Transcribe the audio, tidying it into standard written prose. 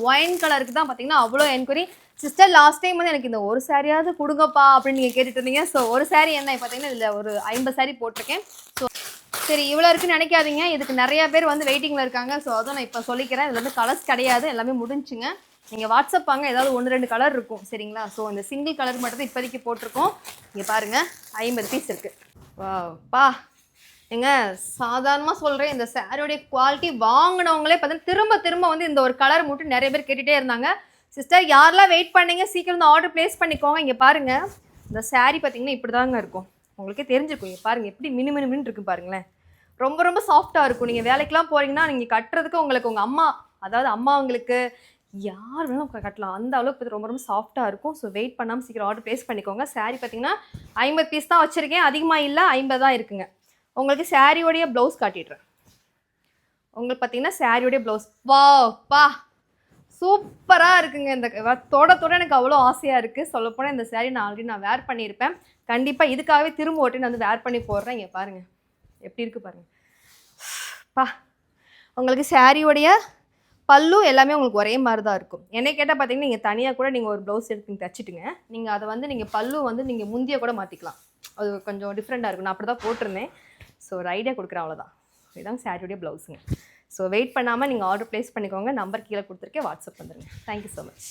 Wine கலருக்கு தான் பார்த்தீங்கன்னா அவ்வளோ என்கொயரி. சிஸ்டர் லாஸ்ட் டைம் வந்து எனக்கு இந்த ஒரு சாரியாவது கொடுங்கப்பா அப்படின்னு நீங்கள் கேட்டுட்டு இருந்தீங்க. ஸோ ஒரு சாரி என்ன பார்த்தீங்கன்னா இதில் ஒரு 50 சாரி போட்டிருக்கேன். ஸோ சரி இவ்வளோ இருக்குன்னு நினைக்காதீங்க, இதுக்கு நிறைய பேர் வந்து வெயிட்டிங்கில் இருக்காங்க. ஸோ அதுவும் நான் இப்போ சொல்லிக்கிறேன், இதில் வந்து கலர்ஸ் கிடையாது, எல்லாமே முடிஞ்சுங்க. நீங்கள் வாட்ஸ்அப் வாங்க, ஏதாவது 1-2 கலர் இருக்கும் சரிங்களா. ஸோ இந்த சிங்கிள் கலர் மட்டும் தான் இப்போதைக்கு போட்டிருக்கோம். இங்கே பாருங்கள் 50 பீஸ் இருக்குது. வா பா ஏங்க சாதாரணமாக சொல்கிறேன், இந்த சாரியோடைய குவாலிட்டி வாங்கினவங்களே பார்த்தீங்கன்னா திரும்ப திரும்ப வந்து இந்த ஒரு கலர் மட்டும் நிறைய பேர் கேட்டுகிட்டே இருந்தாங்க. சிஸ்டர் யாரெல்லாம் வெயிட் பண்ணீங்க சீக்கிரம் வந்து ஆர்டர் ப்ளேஸ் பண்ணிக்கோங்க. இங்கே பாருங்கள் இந்த சாரீ பார்த்தீங்கன்னா இப்படி தாங்க இருக்கும், உங்களுக்கே தெரிஞ்சிருக்கும். இங்கே பாருங்கள் எப்படி மினு இருக்குது பாருங்களேன், ரொம்ப ரொம்ப சாஃப்டாக இருக்கும். நீங்கள் வேலைக்கெலாம் போகிறீங்கன்னா நீங்கள் கட்டுறதுக்கு உங்களுக்கு உங்கள் அம்மா, அதாவது அம்மாவங்களுக்கு யார் வேணாலும் கட்டலாம், அந்த அளவுக்கு ரொம்ப ரொம்ப சாஃப்டாக இருக்கும். ஸோ வெயிட் பண்ணாமல் சீக்கிரம் ஆர்டர் ப்ளேஸ் பண்ணிக்கோங்க. சாரீ பார்த்தீங்கன்னா 50 பீஸ் தான் வச்சுருக்கேன், அதிகமாக இல்லை, 50 தான் இருக்குங்க. உங்களுக்கு சாரியோடைய ப்ளவுஸ் காட்டிடுறேன். உங்களுக்கு பார்த்தீங்கன்னா சாரியோடைய ப்ளவுஸ் வா பா சூப்பராக இருக்குங்க. இந்த தொட எனக்கு அவ்வளோ ஆசையாக இருக்குது. சொல்லப்போனால் இந்த சாரீ நான் ஆல்ரெடி வேர் பண்ணியிருப்பேன். கண்டிப்பாக இதுக்காகவே திரும்ப ஓட்டி நான் வந்து வேர் பண்ணி போடுறேன். இங்கே பாருங்கள் எப்படி இருக்குது பாருங்கள் பா. உங்களுக்கு சாரியோடைய பல்லு எல்லாமே உங்களுக்கு ஒரே மாதிரி தான் இருக்கும். என்னை கேட்டால் பார்த்தீங்கன்னா நீங்கள் தனியாக கூட நீங்கள் ஒரு ப்ளவுஸ் எடுத்து தைச்சிட்டுங்க, நீங்கள் அதை வந்து நீங்கள் பல்லு வந்து நீங்கள் முந்திய கூட மாற்றிக்கலாம். அது கொஞ்சம் டிஃப்ரெண்ட்டாக இருக்கும். நான் அப்படி தான் போட்டிருந்தேன். ஸோ ஒரு ஐடியா கொடுக்குறேன், அவ்வளோதான். இதுதான் சாரியோடைய ப்ளவுஸுங்க. ஸோ வெயிட் பண்ணாமல் நீங்கள் ஆர்டர் ப்ளேஸ் பண்ணிக்கோங்க. நம்பர் கீழே கொடுத்துருக்கேன், வாட்ஸ்அப் வந்துடுங்க. Thank you so much.